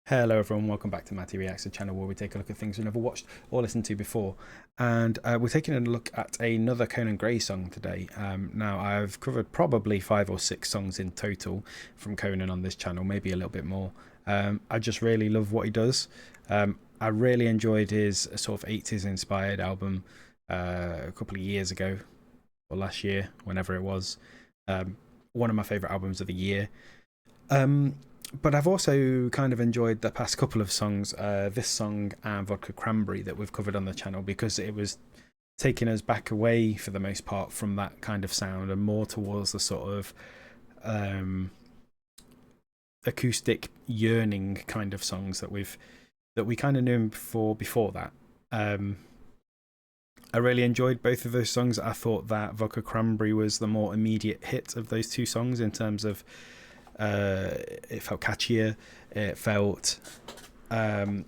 Hello everyone, welcome back to Matty Reacts, the channel where we take a look at things we've never watched or listened to before. And we're taking a look at another Conan Gray song today. Now I've covered probably 5 or 6 songs in total from Conan on this channel, maybe a little bit more. I just really love what he does. I really enjoyed his sort of 80s inspired album a couple of years ago, or last year, whenever it was. One of my favourite albums of the year. But I've also kind of enjoyed the past couple of songs, this song and Vodka Cranberry, that we've covered on the channel, because it was taking us back away for the most part from that kind of sound and more towards the sort of acoustic yearning kind of songs that we kind of knew him for before that. I really enjoyed both of those songs. I thought that Vodka Cranberry was the more immediate hit of those two songs in terms of it felt catchier, it felt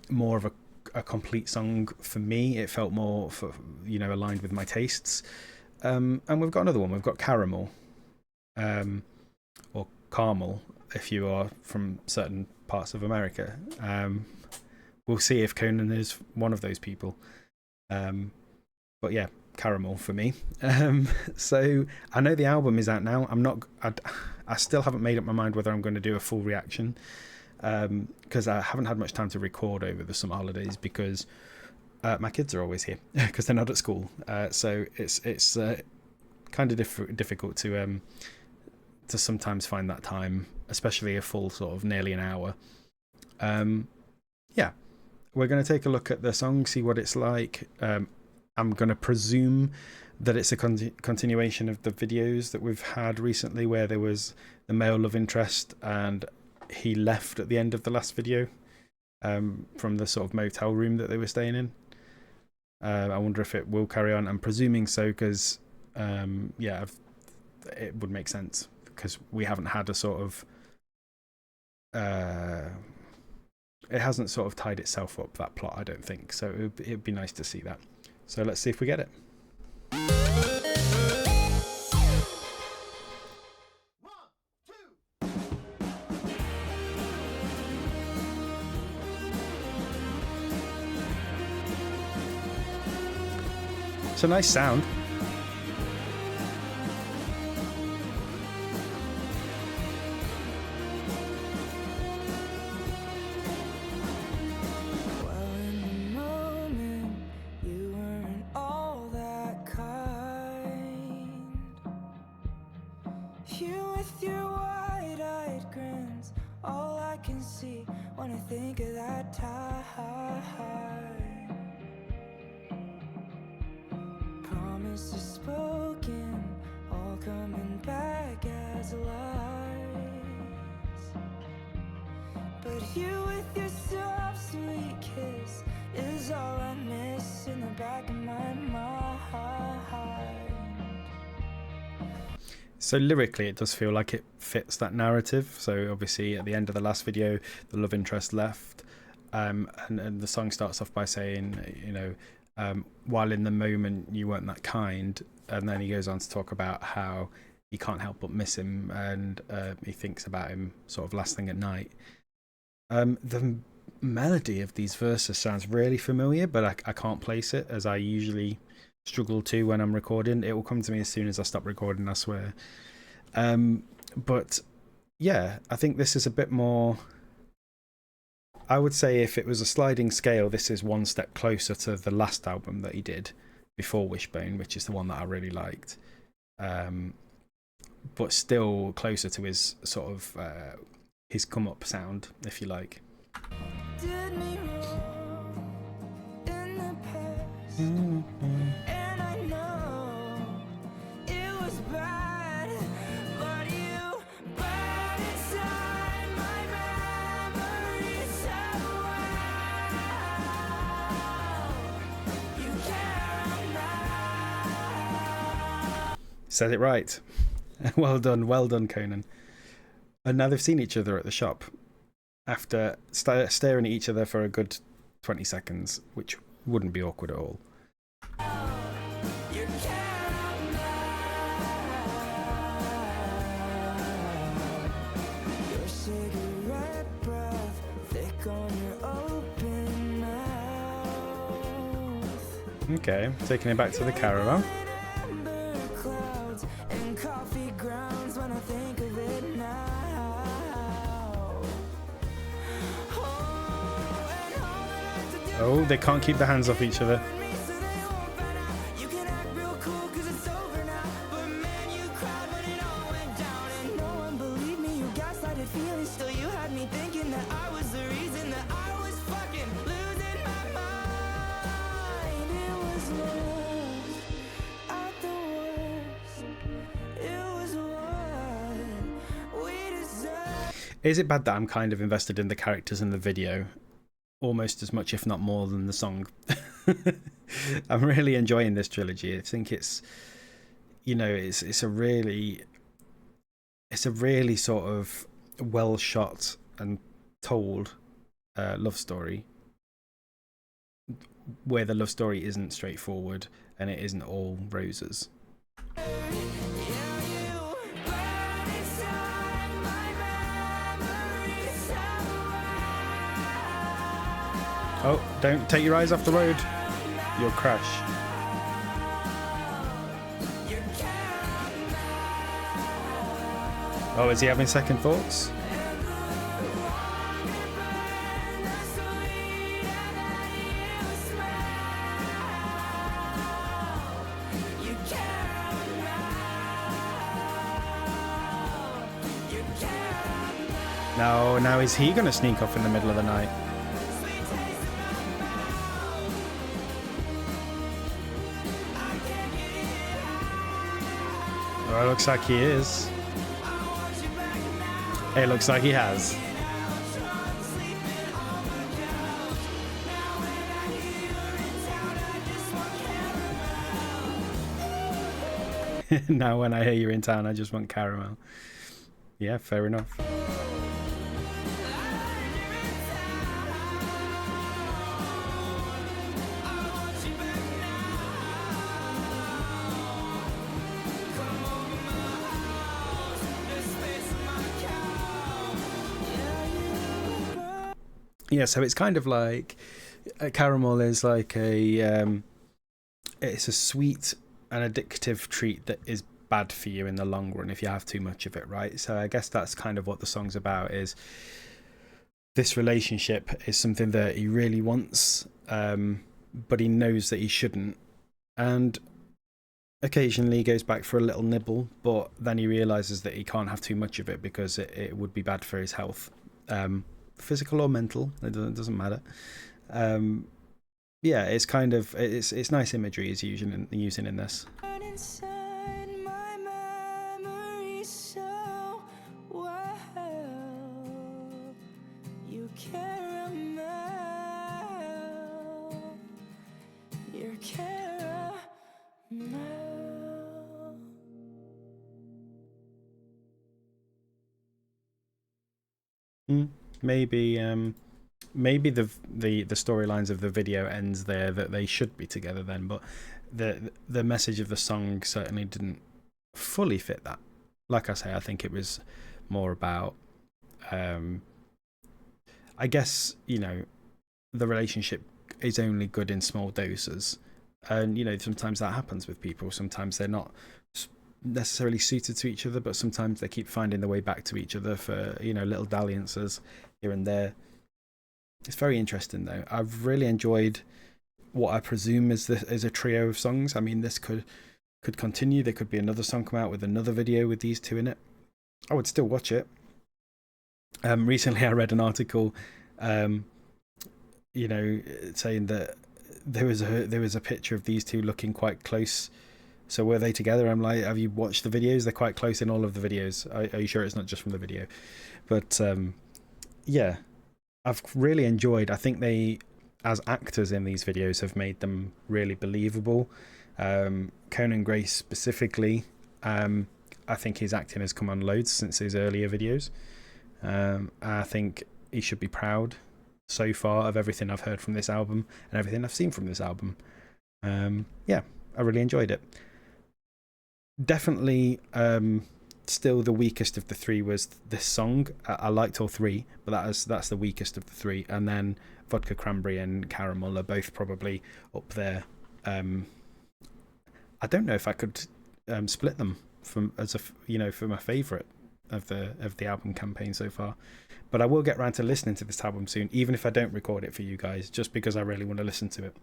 more of a complete song for me. It felt more aligned with my tastes. And we've got another one. We've got Caramel, or Caramel if you are from certain parts of America. We'll see if Conan is one of those people. But yeah, Caramel for me. So I know the album is out now. I still haven't made up my mind whether I'm going to do a full reaction, because I haven't had much time to record over the summer holidays, because my kids are always here because they're not at school. So it's kind of difficult to sometimes find that time, especially a full sort of nearly an hour. Yeah, we're going to take a look at the song, see what it's like. I'm going to presume that it's a continuation of the videos that we've had recently, where there was the male love interest and he left at the end of the last video from the sort of motel room that they were staying in. I wonder if it will carry on. I'm presuming so, because yeah, it would make sense, because we haven't had a sort of it hasn't sort of tied itself up, that plot, I don't think. So it'd be nice to see that. So let's see if we get it. It's a nice sound. With your wide-eyed grins, all I can see when I think of that time. Promises spoken, all coming back as lies. But you with your soft, sweet kiss is all I miss in the back of my mind. So lyrically, it does feel like it fits that narrative. So obviously, at the end of the last video, the love interest left, and the song starts off by saying, while in the moment you weren't that kind, and then he goes on to talk about how he can't help but miss him, and he thinks about him sort of last thing at night. The melody of these verses sounds really familiar, but I can't place it, as I usually struggle to when I'm recording. It will come to me as soon as I stop recording, I swear. But yeah, I think this is a bit more, I would say if it was a sliding scale, this is one step closer to the last album that he did before Wishbone, which is the one that I really liked, but still closer to his sort of his come up sound, if you like. Did me wrong in the past, and I know it was bad, but you burned inside my memory so well. You care now. Said it right. Well done, Conan. And now they've seen each other at the shop after staring at each other for a good 20 seconds, which wouldn't be awkward at all. You care now. Your cigarette breath thick on Okay, taking it back to the caravan. Clouds and coffee grounds when I think of it now. Oh, they can't keep their hands off each other. You can act real cool 'cause it's over now, but man, you cried when it all went down, and no one believed me. You gaslighted feelings, still you had me thinking that I was the reason that I was fucking losing my mind. It was love at the worst. It was what we deserved. Is it bad that I'm kind of invested in the characters in the video? Almost as much, if not more, than the song. I'm really enjoying this trilogy. I think it's, you know, it's a really sort of well shot and told love story, where the love story isn't straightforward and it isn't all roses. Oh, don't take your eyes off the road. You'll crash. Oh, is he having second thoughts? Now is he going to sneak off in the middle of the night? Well, it looks like he is. It looks like he has. Now when I hear you're in town, I just want caramel. Yeah, fair enough. Yeah, so it's kind of like caramel is like it's a sweet and addictive treat that is bad for you in the long run if you have too much of it, right? So I guess that's kind of what the song's about, is this relationship is something that he really wants, but he knows that he shouldn't, and occasionally he goes back for a little nibble, but then he realizes that he can't have too much of it because it would be bad for his health, physical or mental, it doesn't matter. Yeah, it's kind of it's nice imagery he's using in this. Inside my memory so well, you caramel, your caramel. Maybe the storylines of the video ends there, that they should be together then, but the message of the song certainly didn't fully fit that. Like I say, I think it was more about I guess, you know, the relationship is only good in small doses, and you know, sometimes that happens with people. Sometimes they're not necessarily suited to each other, but sometimes they keep finding their way back to each other for, you know, little dalliances here and there. It's very interesting though. I've really enjoyed what I presume is a trio of songs. I mean, this could continue. There could be another song come out with another video with these two in it. I would still watch it. Recently I read an article, you know, saying that there was a picture of these two looking quite close. So were they together? I'm like, have you watched the videos? They're quite close in all of the videos. Are you sure it's not just from the video? But yeah, I've really enjoyed. I think they, as actors in these videos, have made them really believable. Conan Gray specifically, I think his acting has come on loads since his earlier videos. I think he should be proud so far of everything I've heard from this album and everything I've seen from this album. Yeah, I really enjoyed it. Definitely still the weakest of the three was this song. I liked all three, but that's the weakest of the three. And then Vodka Cranberry and Caramel are both probably up there I don't know if I could split them from as a for my favourite of the album campaign so far. But I will get around to listening to this album soon, even if I don't record it for you guys, just because I really want to listen to it.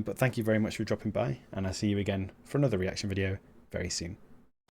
But thank you very much for dropping by, and I'll see you again for another reaction video very soon.